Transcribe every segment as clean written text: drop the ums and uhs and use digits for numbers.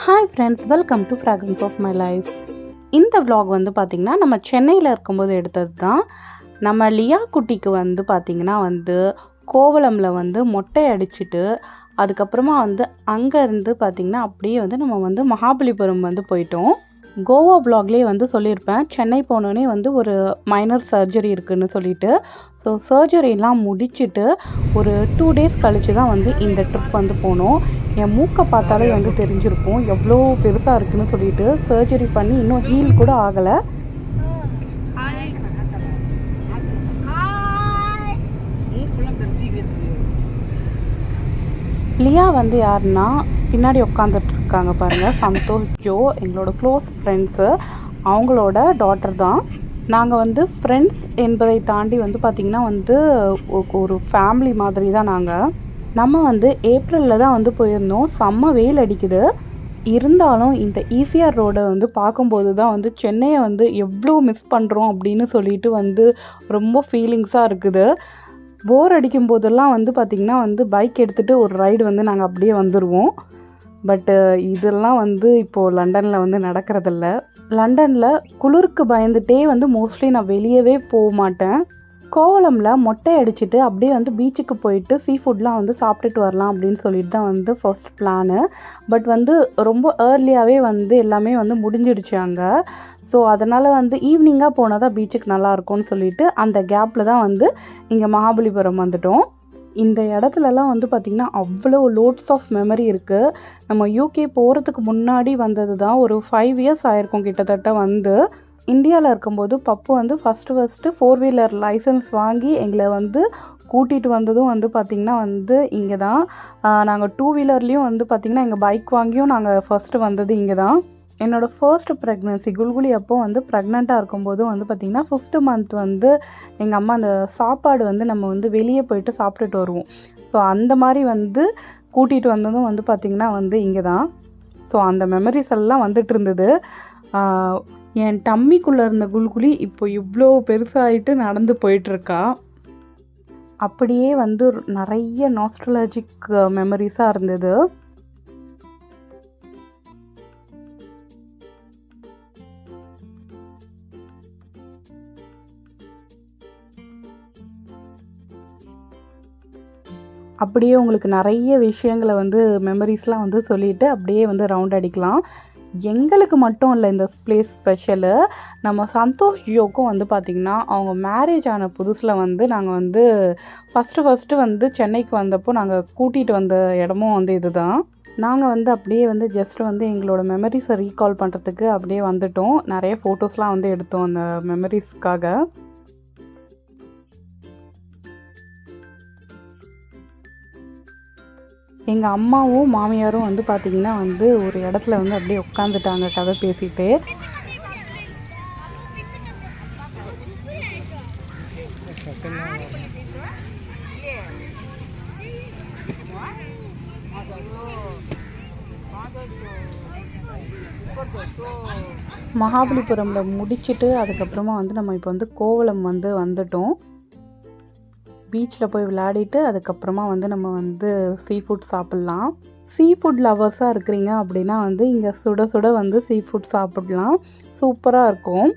Hi friends, welcome to fragrance of my life. இந்த vlog வந்து பார்த்திங்கன்னா நம்ம சென்னையில் இருக்கும்போது எடுத்தது தான். நம்ம லியா குட்டிக்கு வந்து பார்த்திங்கன்னா கோவளமில் மொட்டை அடிச்சுட்டு அதுக்கப்புறமா அங்கேருந்து பார்த்திங்கன்னா அப்படியே நம்ம மகாபலிபுரம் போயிட்டோம். கோவா vlogலேயே சொல்லியிருப்பேன், சென்னை போனோடனே ஒரு மைனர் சர்ஜரி இருக்குதுன்னு சொல்லிட்டு. ஸோ சர்ஜரிலாம் முடிச்சுட்டு ஒரு 2 days கழித்து தான் இந்த ட்ரிப் போனோம். என் மூக்கை பார்த்தாலே தெரிஞ்சிருக்கும் எவ்வளோ பெருசாக இருக்குதுன்னு சொல்லிட்டு. சர்ஜரி பண்ணி இன்னும் ஹீல் கூட ஆகலை. லியா யாருன்னா பின்னாடி உட்காந்துட்டு இருக்காங்க பாருங்கள், சந்தோஷ் ஜோ, எங்களோட க்ளோஸ் ஃப்ரெண்ட்ஸு, அவங்களோட டாட்டர் தான். நாங்கள் ஃப்ரெண்ட்ஸ் என்பதை தாண்டி பார்த்திங்கன்னா ஒரு ஃபேமிலி மாதிரி தான். நம்ம ஏப்ரலில் தான் போயிருந்தோம். செம்ம வெயில் அடிக்குது. இருந்தாலும் இந்த ஈசிஆர் ரோடை பார்க்கும்போது தான் சென்னையை எவ்வளோ மிஸ் பண்ணுறோம் அப்படின்னு சொல்லிட்டு ரொம்ப ஃபீலிங்ஸாக இருக்குது. போர் அடிக்கும் போதெல்லாம் பார்த்திங்கன்னா பைக் எடுத்துகிட்டு ஒரு ரைடு நாங்கள் அப்படியே வந்துடுவோம். பட்டு இதெல்லாம் இப்போது லண்டனில் நடக்கிறதில்ல. லண்டனில் குளிருக்கு பயந்துகிட்டே மோஸ்ட்லி நான் வெளியவே போக மாட்டேன். கோவளமில் மொட்டை அடிச்சுட்டு அப்படியே பீச்சுக்கு போயிட்டு சீ ஃபுட்லாம் சாப்பிட்டுட்டு வரலாம் அப்படின்னு சொல்லிட்டு தான் ஃபர்ஸ்ட் பிளானு. பட் ரொம்ப ஏர்லியாகவே எல்லாமே முடிஞ்சிடுச்சு அங்கே. ஸோ அதனால் ஈவினிங்காக போனால் தான் பீச்சுக்கு நல்லாயிருக்கும்னு சொல்லிட்டு அந்த கேப்பில் தான் இங்கே மகாபலிபுரம் வந்துட்டோம். இந்த இடத்துலலாம் பார்த்திங்கன்னா அவ்வளோ லோட்ஸ் ஆஃப் மெமரி இருக்குது. நம்ம யூகே போகிறதுக்கு முன்னாடி வந்தது தான். ஒரு 5 years ஆயிருக்கும் கிட்டத்தட்ட. இந்தியாவில் இருக்கும்போது பப்பு ஃபஸ்ட்டு 4-wheeler லைசன்ஸ் வாங்கி எங்களை கூட்டிகிட்டு வந்ததும் பார்த்திங்கன்னா இங்கே தான். நாங்கள் 2-wheelerலேயும் பார்த்திங்கன்னா எங்கள் பைக் வாங்கியும் நாங்கள் ஃபஸ்ட்டு வந்தது இங்கே தான். என்னோடய ஃபர்ஸ்ட் ப்ரெக்னன்சி குல்குலி அப்போ ப்ரெக்னெண்ட்டாக இருக்கும்போது பார்த்திங்கன்னா 5th month எங்கள் அம்மா அந்த சாப்பாடு நம்ம வெளியே போயிட்டு சாப்பிட்டுட்டு வருவோம். ஸோ அந்த மாதிரி கூட்டிகிட்டு வந்ததும் பார்த்திங்கன்னா இங்கே தான். ஸோ அந்த மெமரிஸ் எல்லாம் வந்துட்டு இருந்தது. என் டம்மிக்குள்ளே இருந்த குல்குலி இப்போ இவ்வளோ பெருசாகிட்டு நடந்து போயிட்டுருக்கா. அப்படியே நிறைய நாஸ்டாலஜிக் மெமரிஸாக இருந்தது. அப்படியே உங்களுக்கு நிறைய விஷயங்களை மெமரிஸ்லாம் சொல்லிவிட்டு அப்படியே ரவுண்ட் அடிக்கலாம். எங்களுக்கு மட்டும் இல்லை இந்த பிளேஸ் ஸ்பெஷலு. நம்ம சந்தோஷ் ஜோக்கும் பார்த்திங்கன்னா அவங்க மேரேஜ் ஆன புதுசில் நாங்கள் ஃபஸ்ட்டு சென்னைக்கு வந்தப்போ நாங்கள் கூட்டிகிட்டு வந்த இடமும் இது தான். நாங்கள் அப்படியே ஜஸ்ட் எங்களோட மெமரிஸை ரீகால் பண்ணுறதுக்கு அப்படியே வந்துட்டோம். நிறைய ஃபோட்டோஸ்லாம் எடுத்தோம் அந்த மெமரிஸ்க்காக. எங்கள் அம்மாவும் மாமியாரும் பார்த்திங்கன்னா ஒரு இடத்துல அப்படியே உட்காந்துட்டாங்க கதை பேசிட்டு. மகாபலிபுரமில் முடிச்சுட்டு அதுக்கப்புறமா நம்ம இப்போ கோவளம் வந்துட்டோம். பீச்சில் போய் விளையாடிட்டு அதுக்கப்புறமா நம்ம சீ ஃபுட் சாப்பிட்லாம். சீ ஃபுட் லவர்ஸாக இருக்கிறீங்க அப்படின்னா இங்கே சுட சுட சீ ஃபுட் சாப்பிட்லாம். சூப்பராக இருக்கும்.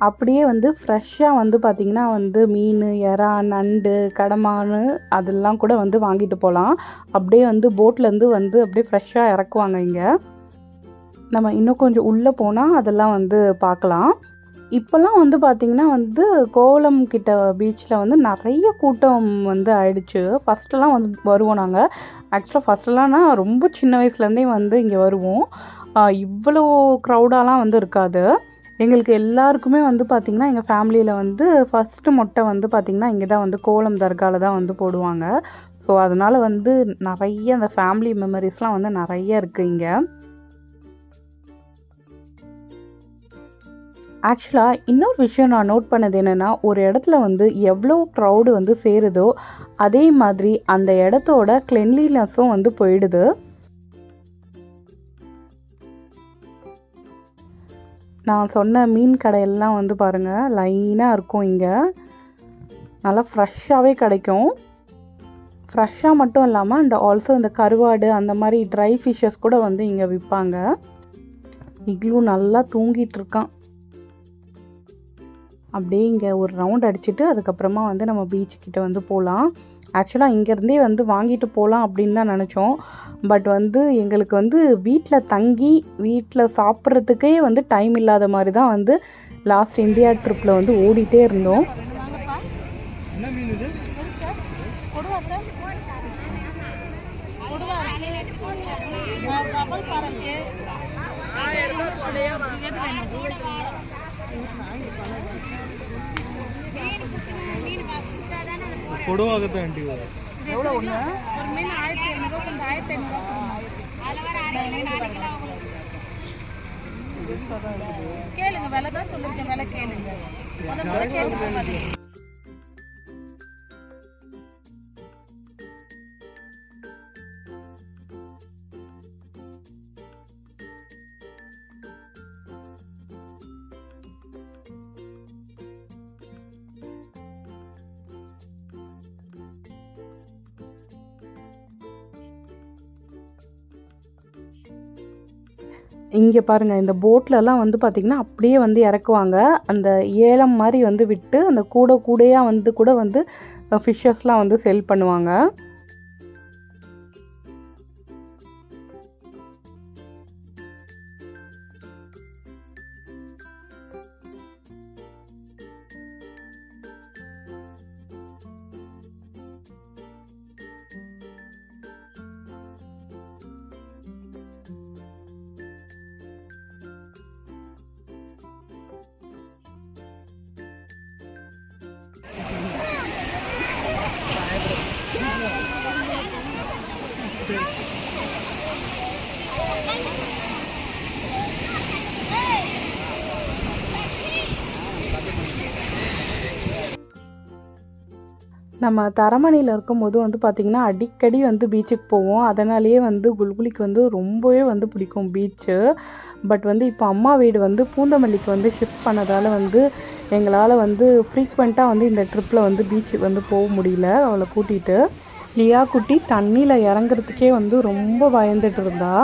அப்படியே ஃப்ரெஷ்ஷாக பார்த்திங்கன்னா மீன், எறா, நண்டு, கடமான் அதெல்லாம் கூட வாங்கிட்டு போகலாம். அப்படியே போட்லேருந்து அப்படியே ஃப்ரெஷ்ஷாக இறக்குவாங்க இங்கே. நம்ம இன்னும் கொஞ்சம் உள்ளே போனால் அதெல்லாம் பார்க்கலாம். இப்போல்லாம் பார்த்திங்கன்னா கோவளம் கிட்ட பீச்சில் நிறைய கூட்டம் ஆயிடுச்சு. ஃபஸ்ட்டெல்லாம் வருவோம் நாங்கள். ஆக்சுவலாக ஃபஸ்ட்டெல்லாம் ரொம்ப சின்ன வயசுலேருந்தே இங்கே வருவோம். இவ்வளோ க்ரௌடாலாம் இருக்காது. எங்களுக்கு எல்லாருக்குமே பார்த்திங்கன்னா எங்கள் ஃபேமிலியில் ஃபஸ்ட்டு மொட்டை பார்த்திங்கன்னா இங்கே தான் கோவளம் தர்காவில் தான் போடுவாங்க. ஸோ அதனால் நிறைய அந்த ஃபேமிலி மெமரிஸ்லாம் நிறைய இருக்குது இங்கே. ஆக்சுவலாக இன்னொரு விஷயம் நான் நோட் பண்ணது என்னென்னா, ஒரு இடத்துல எவ்வளோ க்ரௌடு சேருதோ அதே மாதிரி அந்த இடத்தோட கிளென்லினஸும் போயிடுது. நான் சொன்ன மீன் கடையெல்லாம் பாருங்கள் லைனாக இருக்கும். இங்கே நல்லா ஃப்ரெஷ்ஷாகவே கிடைக்கும். ஃப்ரெஷ்ஷாக மட்டும் இல்லாமல் அண்ட் ஆல்சோ இந்த கருவாடு அந்த மாதிரி ட்ரை ஃபிஷ்ஷஸ் கூட வந்து இங்கே விற்பாங்க. இக்லூ நல்லா தூங்கிட்டு இருக்கான். அப்படியே இங்கே ஒரு ரவுண்ட் அடிச்சுட்டு அதுக்கப்புறமா வந்து நம்ம பீச்சுக்கிட்ட வந்து போகலாம். ஆக்சுவலாக இங்கேருந்தே வந்து வாங்கிட்டு போகலாம் அப்படின்னு தான் நினச்சோம். பட் வந்து எங்களுக்கு வந்து வீட்டில் தங்கி வீட்டில் சாப்பிட்றதுக்கே வந்து டைம் இல்லாத மாதிரி தான் வந்து லாஸ்ட் இந்தியா ட்ரிப்பில் வந்து ஓடிட்டே இருந்தோம். எவ்வளோ ஒன்று ஒரு மீன் 1500 கொஞ்சம் 1500 கேளுங்க, விலை தான் சொல்லிருக்கேன், விலை கேளுங்க. இங்கே பாருங்கள், இந்த போட்லலாம் வந்து பார்த்திங்கன்னா அப்படியே வந்து இறக்குவாங்க. அந்த ஏலம் மாதிரி வந்து விட்டு அந்த கூடையாக வந்து கூட வந்து ஃபிஷ்ஷஸ்லாம் வந்து செல் பண்ணுவாங்க. நம்ம தரமணியில் இருக்கும்போது வந்து பார்த்திங்கன்னா அடிக்கடி வந்து பீச்சுக்கு போவோம். அதனாலேயே வந்து குல்குலிக்கு வந்து ரொம்பவே வந்து பிடிக்கும் பீச்சு. பட் வந்து இப்போ அம்மா வீடு வந்து பூந்தமல்லிக்கு வந்து ஷிஃப்ட் பண்ணதால் வந்து எங்களால் வந்து ஃப்ரீக்வெண்ட்டாக வந்து இந்த ட்ரிப்பில் வந்து பீச்சுக்கு வந்து போக முடியல. அவளை கூட்டிகிட்டு லியா குட்டி தண்ணியில் இறங்குறதுக்கே வந்து ரொம்ப பயந்துட்டு இருந்தா.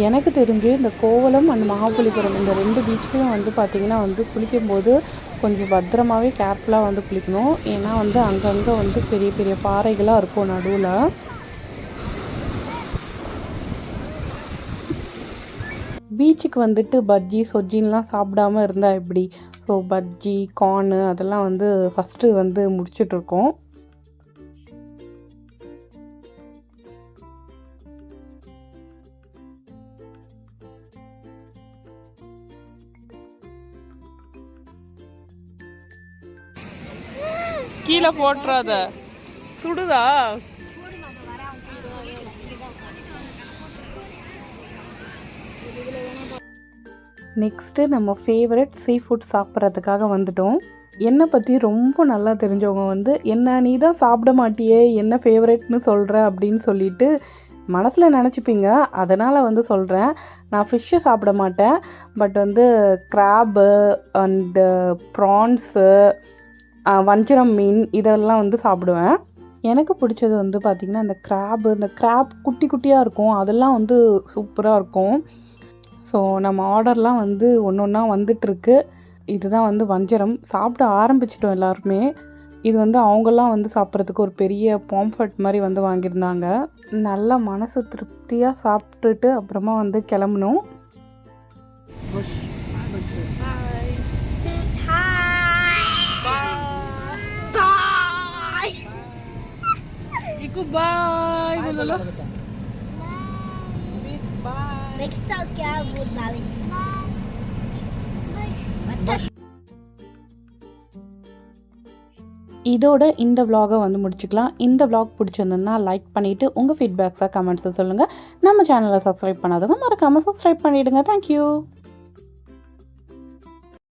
எனக்கு தெரிஞ்சு இந்த கோவளம் அண்ட் மகாபலிபுரம் இந்த 2 பீச்லேயும் வந்து பார்த்திங்கன்னா வந்து குளிக்கும்போது கொஞ்சம் பத்திரமாகவே கேர்ஃபுல்லாக வந்து குளிக்கணும். ஏன்னா வந்து அங்கங்கே வந்து பெரிய பெரிய பாறைகளாக இருக்கும் நடுவில். பீச்சுக்கு வந்துட்டு பஜ்ஜி சொஜ்ஜின்லாம் சாப்பிடாமல் இருந்தால் எப்படி? ஸோ பஜ்ஜி கார்னு அதெல்லாம் வந்து ஃபஸ்ட்டு வந்து முடிச்சிட்ருக்கோம். கீழே போட்டுறாத, சுடுதா? நெக்ஸ்ட்டு நம்ம ஃபேவரட் சீ ஃபுட் சாப்பிட்றதுக்காக வந்துட்டோம். என்னை பற்றி ரொம்ப நல்லா தெரிஞ்சவங்க வந்து என்ன நீ தான் சாப்பிட மாட்டியே, என்ன ஃபேவரெட்னு சொல்கிற அப்படின்னு சொல்லிட்டு மனசில் நினச்சிப்பீங்க. அதனால் வந்து சொல்கிறேன், நான் ஃபிஷ்ஷு சாப்பிட மாட்டேன். பட் வந்து க்ராப்பு அண்டு ப்ரான்ஸு, வஞ்சரம் மீன் இதெல்லாம் வந்து சாப்பிடுவேன். எனக்கு பிடிச்சது வந்து பார்த்திங்கன்னா இந்த க்ராப்பு, இந்த க்ராப் குட்டி குட்டியாக இருக்கும், அதெல்லாம் வந்து சூப்பராக இருக்கும். ஸோ நம்ம ஆர்டர்லாம் வந்து ஒன்று ஒன்றா வந்துட்டுருக்கு. இதுதான் வந்து வஞ்சரம். சாப்பிட ஆரம்பிச்சிட்டோம் எல்லாருமே. இது வந்து அவங்கெல்லாம் வந்து சாப்பிட்றதுக்கு ஒரு பெரிய பாம்ஃபர்ட் மாதிரி வந்து வாங்கியிருந்தாங்க. நல்லா மனசு திருப்தியாக சாப்பிட்டுட்டு அப்புறமா வந்து கிளம்பணும். Bye. Next time क्या बोल डालेंगे. இதோட இந்த vlog-ஐ வந்து முடிச்சுக்கலாம். இந்த vlog பிடிச்சிருந்ததுன்னா லைக் பண்ணிவிட்டு உங்கள் ஃபீட்பேக்ஸை கமெண்ட்ஸை சொல்லுங்கள். நம்ம சேனலை சப்ஸ்கிரைப் பண்ணாதவங்க மறக்காமல் சப்ஸ்கிரைப் பண்ணிவிடுங்க. தேங்க்யூ.